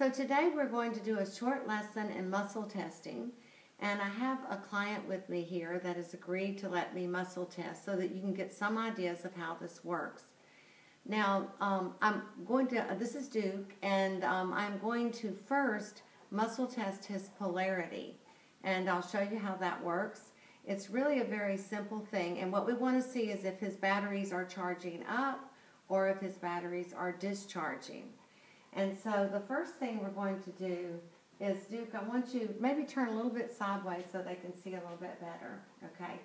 So today we're going to do a short lesson in muscle testing, and I have a client with me here that has agreed to let me muscle test so that you can get some ideas of how this works. Now, this is Duke, and I'm going to first muscle test his polarity, and I'll show you how that works. It's really a very simple thing, and what we want to see is if his batteries are charging up or if his batteries are discharging. And so the first thing we're going to do is, Duke, I want you maybe turn a little bit sideways so they can see a little bit better, okay?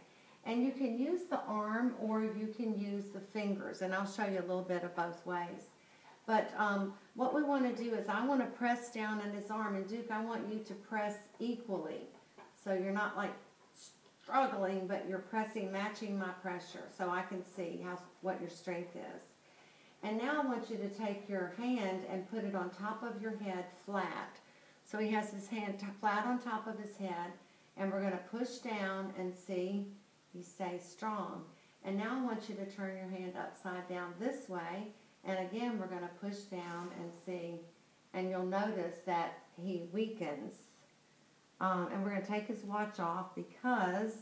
And you can use the arm or you can use the fingers, and I'll show you a little bit of both ways. But what we want to do is I want to press down on his arm, and Duke, I want you to press equally. So you're not like struggling, but you're pressing, matching my pressure so I can see what your strength is. And now I want you to take your hand and put it on top of your head flat. So he has his hand flat on top of his head, and we're going to push down and see he stays strong. And now I want you to turn your hand upside down this way, and again we're going to push down and see, and you'll notice that he weakens. And we're going to take his watch off because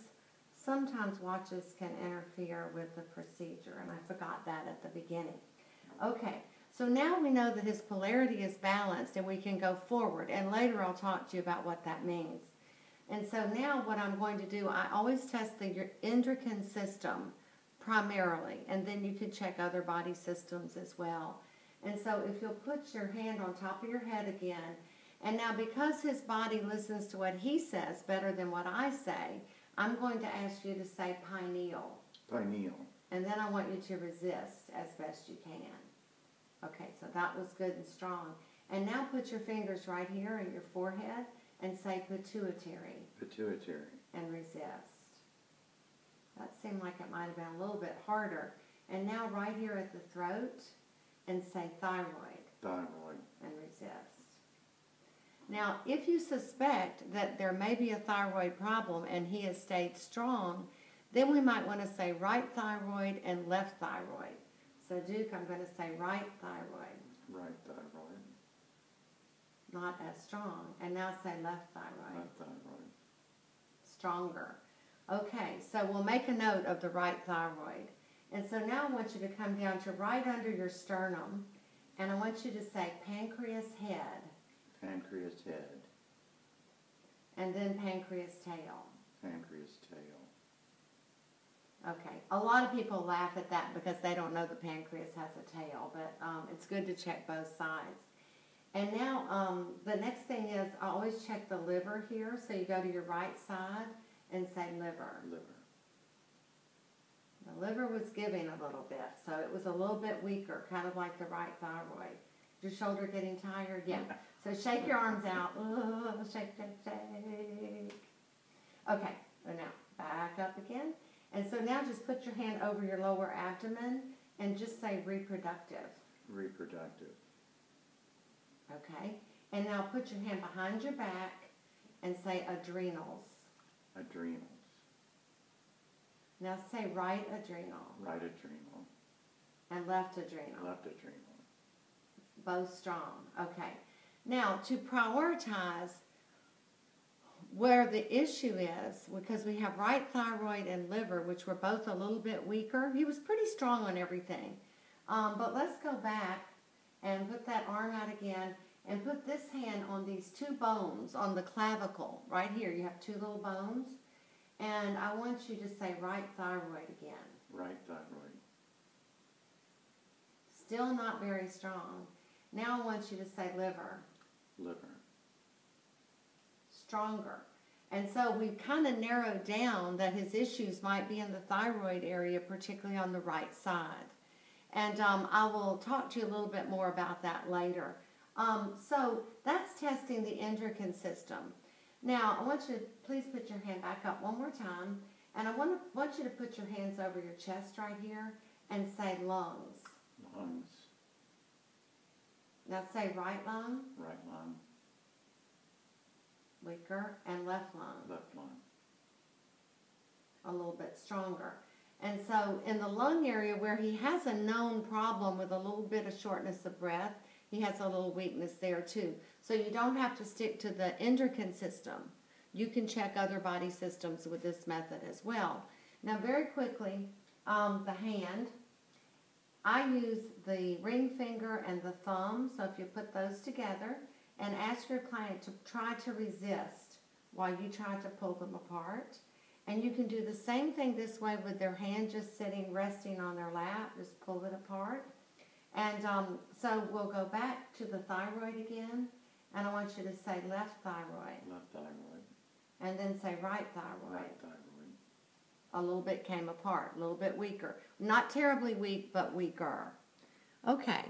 sometimes watches can interfere with the procedure, and I forgot that at the beginning. Okay, so now we know that his polarity is balanced and we can go forward, and later I'll talk to you about what that means. And so now what I'm going to do, I always test the endocrine system primarily, and then you can check other body systems as well. And so if you'll put your hand on top of your head again, and now because his body listens to what he says better than what I say, I'm going to ask you to say pineal. Pineal. And then I want you to resist as best you can. Okay, so that was good and strong. And now put your fingers right here on your forehead and say pituitary. Pituitary. And resist. That seemed like it might have been a little bit harder. And now right here at the throat and say thyroid. Thyroid. And resist. Now, if you suspect that there may be a thyroid problem and he has stayed strong, then we might want to say right thyroid and left thyroid. So, Duke, I'm going to say right thyroid. Right thyroid. Not as strong. And now say left thyroid. Left thyroid. Stronger. Okay, so we'll make a note of the right thyroid. And so now I want you to come down to right under your sternum, and I want you to say pancreas head. Pancreas head. And then pancreas tail. Pancreas tail. Okay, a lot of people laugh at that because they don't know the pancreas has a tail, but it's good to check both sides. And now the next thing is I always check the liver here, so you go to your right side and say liver. Liver. The liver was giving a little bit, so it was a little bit weaker, kind of like the right thyroid. Your shoulder getting tired? Yeah. So shake your arms out. Shake, shake, shake. Okay, so now back up again. And so now just put your hand over your lower abdomen and just say reproductive. Reproductive. Okay. And now put your hand behind your back and say adrenals. Adrenals. Now say right adrenal. Right adrenal. And left adrenal. Left adrenal. Both strong. Okay. Now to prioritize where the issue is, because we have right thyroid and liver, which were both a little bit weaker. He was pretty strong on everything. But let's go back and put that arm out again and put this hand on these two bones on the clavicle. Right here, you have two little bones. And I want you to say right thyroid again. Right thyroid. Still not very strong. Now I want you to say liver. Liver. Stronger. And so we've kind of narrowed down that his issues might be in the thyroid area, particularly on the right side. And I will talk to you a little bit more about that later. So that's testing the endocrine system. Now, I want you to please put your hand back up one more time. And I want you to put your hands over your chest right here and say lungs. Lungs. Now say right lung. Right lung. Weaker. And left lung. Left lung. A little bit stronger. And so in the lung area where he has a known problem with a little bit of shortness of breath, He has a little weakness there too. So you don't have to stick to the endocrine system. You can check other body systems with this method as well. Now very quickly, the hand. I use the ring finger and the thumb, so if you put those together and ask your client to try to resist while you try to pull them apart. And you can do the same thing this way with their hand just sitting, resting on their lap, just pull it apart. And so we'll go back to the thyroid again, and I want you to say left thyroid. Left thyroid. And then say right thyroid. Right thyroid. A little bit came apart, a little bit weaker. Not terribly weak, but weaker. Okay.